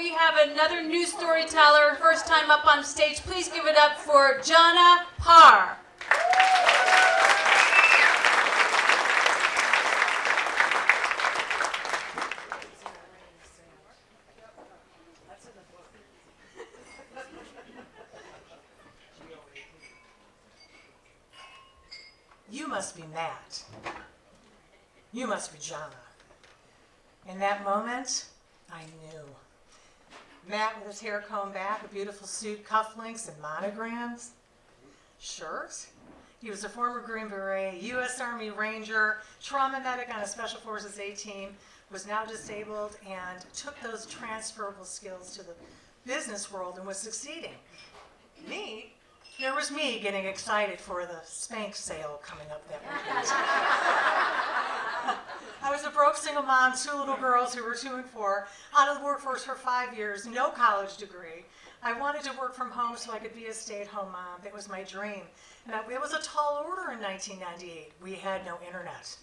we have another new storyteller, first time up on stage. Please give it up for Jana Parr. You must be Matt. You must be Jana. In that moment, I knew. Matt with his hair combed back, a beautiful suit, cufflinks, and monograms. Shirt. He was a former Green Beret, U.S. Army Ranger, trauma medic on a Special Forces A team, was now disabled, and took those transferable skills to the business world and was succeeding. There was me getting excited for the Spanx sale coming up that weekend. I was a broke single mom, 2 little girls who were 2 and 4, out of the workforce for 5 years, no college degree. I wanted to work from home so I could be a stay-at-home mom. That was my dream. And it was a tall order in 1998. We had no internet.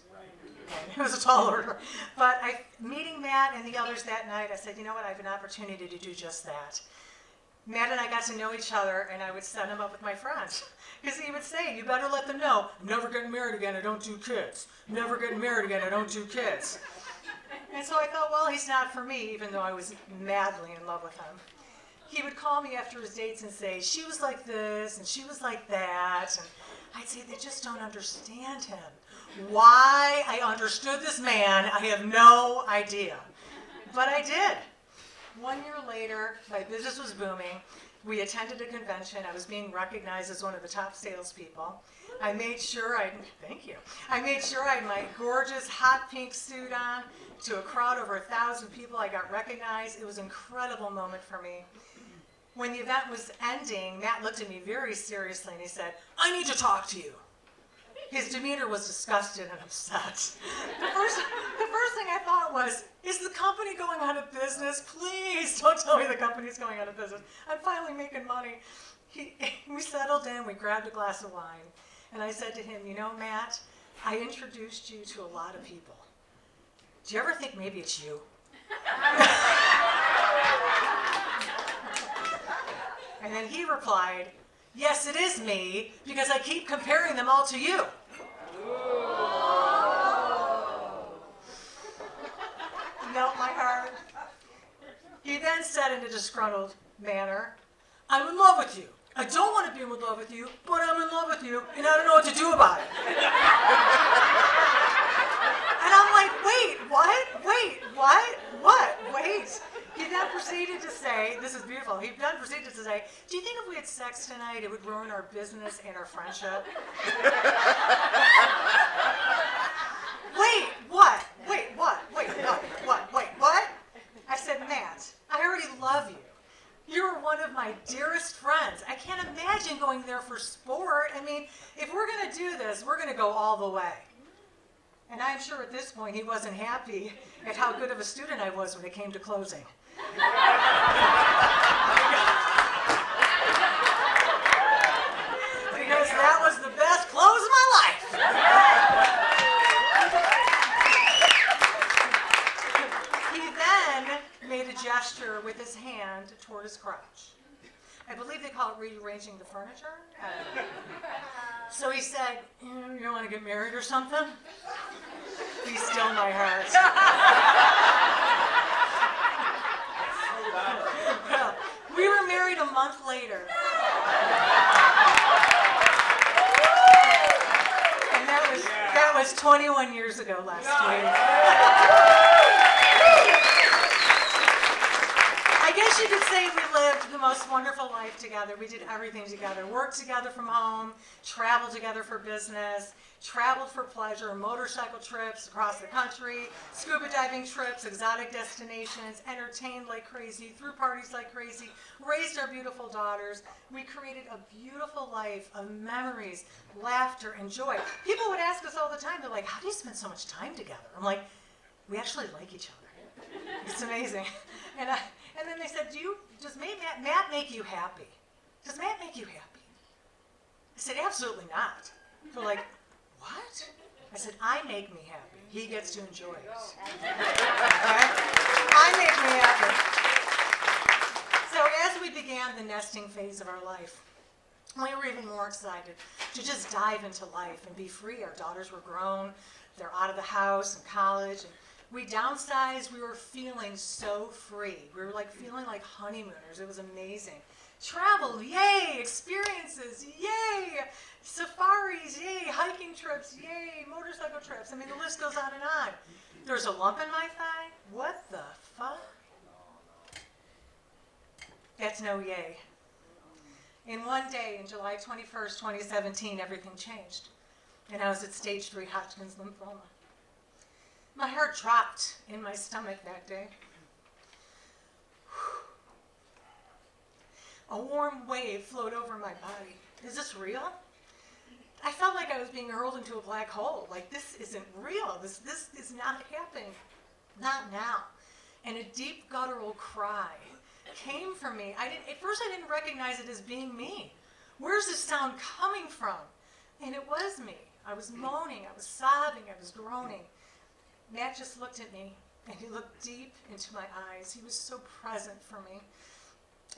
It was a tall order. But meeting Matt and the others that night, I said, you know what, I have an opportunity to do just that. Matt and I got to know each other, and I would set him up with my friends. Because he would say, you better let them know, never getting married again, I don't do kids. Never getting married again, I don't do kids. And so I thought, well, he's not for me, even though I was madly in love with him. He would call me after his dates and say, she was like this, and she was like that. And I'd say, they just don't understand him. Why I understood this man, I have no idea. But I did. 1 year later, my business was booming. We attended a convention. I was being recognized as one of the top salespeople. I made sure I had my gorgeous hot pink suit on to a crowd over 1,000 people. I got recognized. It was an incredible moment for me. When the event was ending, Matt looked at me very seriously and he said, I need to talk to you. His demeanor was disgusted and upset. The first thing I thought was, is the company going out of business? Please don't tell me the company's going out of business. I'm finally making money. We settled in, we grabbed a glass of wine, and I said to him, you know, Matt, I introduced you to a lot of people. Do you ever think maybe it's you? And then he replied, yes, it is me, because I keep comparing them all to you. Melt my heart. He then said in a disgruntled manner, I'm in love with you. I don't want to be in love with you, but I'm in love with you, and I don't know what to do about it. And I'm like, wait, what? Wait, what? What? Wait. He then proceeded to say, this is beautiful, he then proceeded to say, do you think if we had sex tonight, it would ruin our business and our friendship? Wait, what? Wait, what? Wait, what? Wait, what? I said, Matt, I already love you. You're one of my dearest friends. I can't imagine going there for sport. I mean, if we're going to do this, we're going to go all the way. And I'm sure at this point he wasn't happy at how good of a student I was when it came to closing. Because that was the best close of my life. He then made a gesture with his hand toward his crotch. I believe they call it rearranging the furniture. So he said, you don't want to get married or something? Be still my heart. We were married a month later. And that was 21 years ago last week. I guess you could say we lived the most wonderful life together. We did everything together. Worked together from home, traveled together for business, traveled for pleasure, motorcycle trips across the country, scuba diving trips, exotic destinations, entertained like crazy, threw parties like crazy, raised our beautiful daughters. We created a beautiful life of memories, laughter, and joy. People would ask us all the time, they're like, how do you spend so much time together? I'm like, we actually like each other. It's amazing. And then they said, does Matt make you happy? Does Matt make you happy? I said, absolutely not. They're like, what? I said, I make me happy. He gets to enjoy it. Okay? I make me happy. we began the nesting phase of our life. We were even more excited to just dive into life and be free. Our daughters were grown, they're out of the house and college, and we downsized. We were feeling so free. We were like feeling like honeymooners. It was amazing. Travel, yay! Experiences, yay! Safaris, yay! Hiking trips, yay! Motorcycle trips. I mean, the list goes on and on. There's a lump in my thigh? What the fuck? That's no yay. In one day, in July 21st, 2017, everything changed. And I was at stage 3 Hodgkin's lymphoma. My heart dropped in my stomach that day. A warm wave flowed over my body. Is this real? I felt like I was being hurled into a black hole. Like, this isn't real. This is not happening. Not now. And a deep guttural cry came from me. At first I didn't recognize it as being me. Where's this sound coming from? And it was me. I was moaning, I was sobbing, I was groaning. Matt just looked at me, and he looked deep into my eyes. He was so present for me.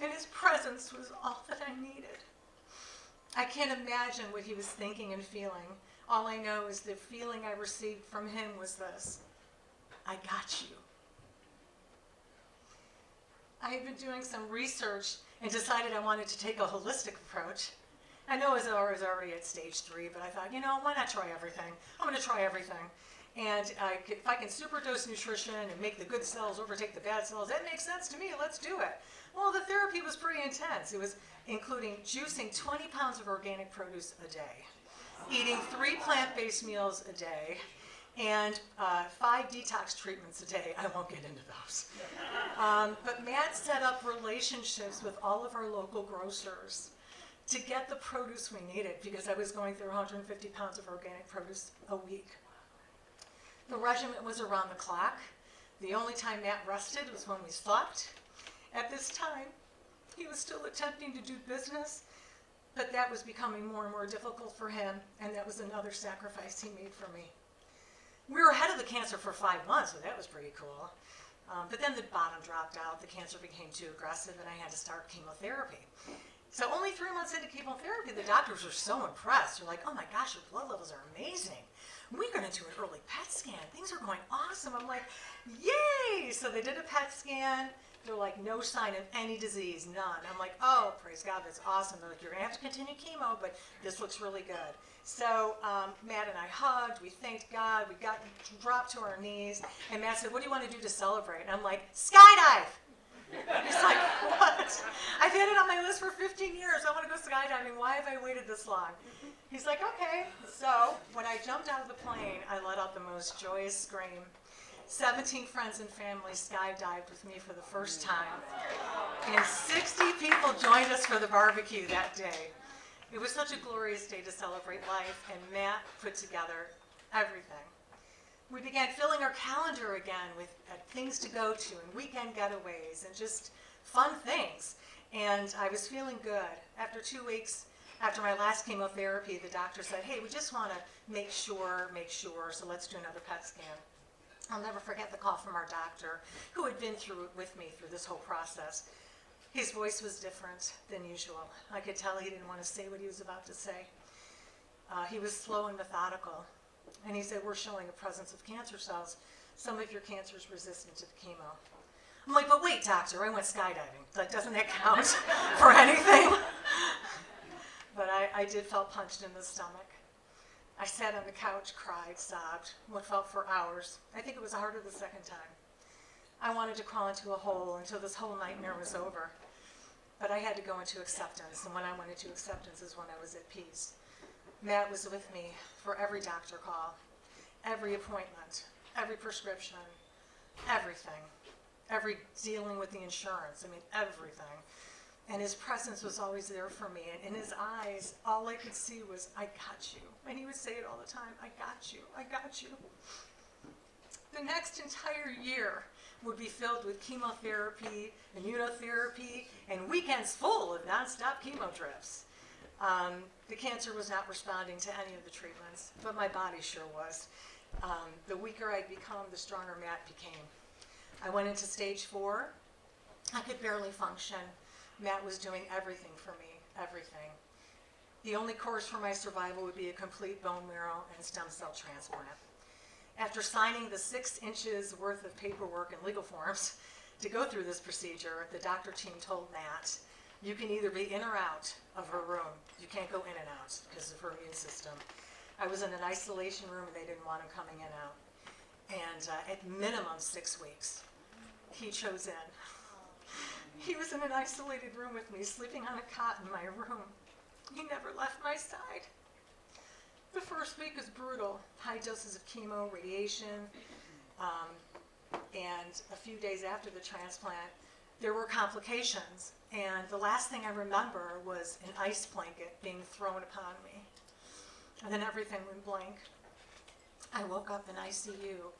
And his presence was all that I needed. I can't imagine what he was thinking and feeling. All I know is the feeling I received from him was this: I got you. I had been doing some research and decided I wanted to take a holistic approach. I know I was already at stage 3, but I thought, why not try everything? I'm going to try everything. And if I can superdose nutrition and make the good cells overtake the bad cells, that makes sense to me. Let's do it. Well, the therapy was pretty intense. It was including juicing 20 pounds of organic produce a day, eating 3 plant-based meals a day, and 5 detox treatments a day. I won't get into those. But Matt set up relationships with all of our local grocers to get the produce we needed, because I was going through 150 pounds of organic produce a week. The regimen was around the clock. The only time Matt rested was when we slept. At this time, he was still attempting to do business, but that was becoming more and more difficult for him, and that was another sacrifice he made for me. We were ahead of the cancer for 5 months, so that was pretty cool. But then the bottom dropped out, the cancer became too aggressive, and I had to start chemotherapy. So only 3 months into chemotherapy, the doctors were so impressed. They're like, oh my gosh, your blood levels are amazing. We're going to do an early PET scan. Things are going awesome. I'm like, yay! So they did a PET scan. They're like, no sign of any disease, none. I'm like, oh, praise God, that's awesome. They're like, you're going to have to continue chemo, but this looks really good. So Matt and I hugged. We thanked God. We dropped to our knees. And Matt said, what do you want to do to celebrate? And I'm like, skydive! He's like, what? I've had it on my list for 15 years. I want to go skydiving. Why have I waited this long? He's like, okay. So when I jumped out of the plane, I let out the most joyous scream. 17 friends and family skydived with me for the first time. And 60 people joined us for the barbecue that day. It was such a glorious day to celebrate life, and Matt put together everything. We began filling our calendar again with things to go to and weekend getaways and just fun things. And I was feeling good. After 2 weeks, after my last chemotherapy, the doctor said, hey, we just want to make sure, so let's do another PET scan. I'll never forget the call from our doctor, who had been through it with me through this whole process. His voice was different than usual. I could tell he didn't want to say what he was about to say. He was slow and methodical. And he said, we're showing a presence of cancer cells. Some of your cancer is resistant to the chemo. I'm like, but wait, doctor, I went skydiving. Like, doesn't that count for anything? But I did felt punched in the stomach. I sat on the couch, cried, sobbed, what felt for hours. I think it was harder the second time. I wanted to crawl into a hole until this whole nightmare was over. But I had to go into acceptance, and when I went into acceptance is when I was at peace. Matt was with me for every doctor call, every appointment, every prescription, everything, every dealing with the insurance, everything. And his presence was always there for me. And in his eyes, all I could see was, I got you. And he would say it all the time, I got you, I got you. The next entire year would be filled with chemotherapy, immunotherapy, and weekends full of nonstop chemo drips. The cancer was not responding to any of the treatments, but my body sure was. The weaker I'd become, the stronger Matt became. I went into stage 4. I could barely function. Matt was doing everything for me, everything. The only course for my survival would be a complete bone marrow and stem cell transplant. After signing the 6 inches worth of paperwork and legal forms to go through this procedure, the doctor team told Matt, you can either be in or out of her room. You can't go in and out because of her immune system. I was in an isolation room and they didn't want him coming in and out. And at minimum 6 weeks, he chose in. He was in an isolated room with me, sleeping on a cot in my room. He never left my side. The first week was brutal. High doses of chemo, radiation, and a few days after the transplant, there were complications. And the last thing I remember was an ice blanket being thrown upon me. And then everything went blank. I woke up in ICU,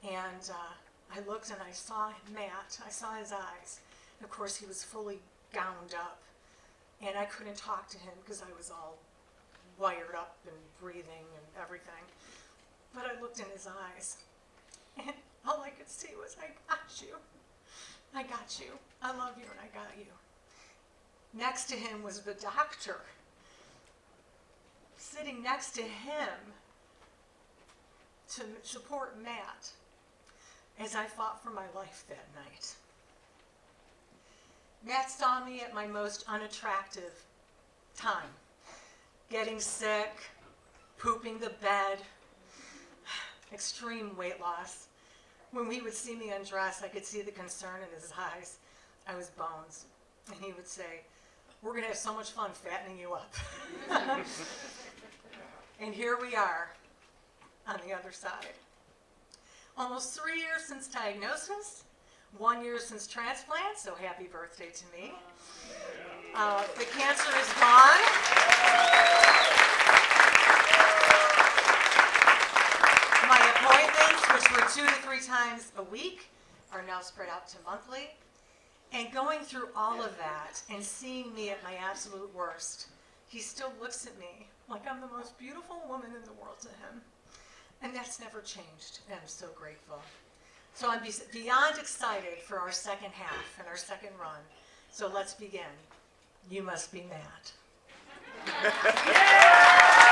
and I looked and I saw Matt. I saw his eyes. Of course, he was fully gowned up, and I couldn't talk to him because I was all wired up and breathing and everything. But I looked in his eyes, and all I could see was, I got you. I got you. I love you, and I got you. Next to him was the doctor. Sitting next to him to support Matt as I fought for my life that night. Matt saw me at my most unattractive time. Getting sick, pooping the bed, extreme weight loss. When he would see me undress, I could see the concern in his eyes. I was bones. And he would say, we're going to have so much fun fattening you up. And here we are on the other side. Almost 3 years since diagnosis, 1 year since transplant, so happy birthday to me. The cancer is gone. My appointments, which were 2 to 3 times a week, are now spread out to monthly. And going through all of that and seeing me at my absolute worst, he still looks at me like I'm the most beautiful woman in the world to him. And that's never changed, and I'm so grateful. So I'm beyond excited for our second half and our second run. So let's begin. You must be Matt. Yeah!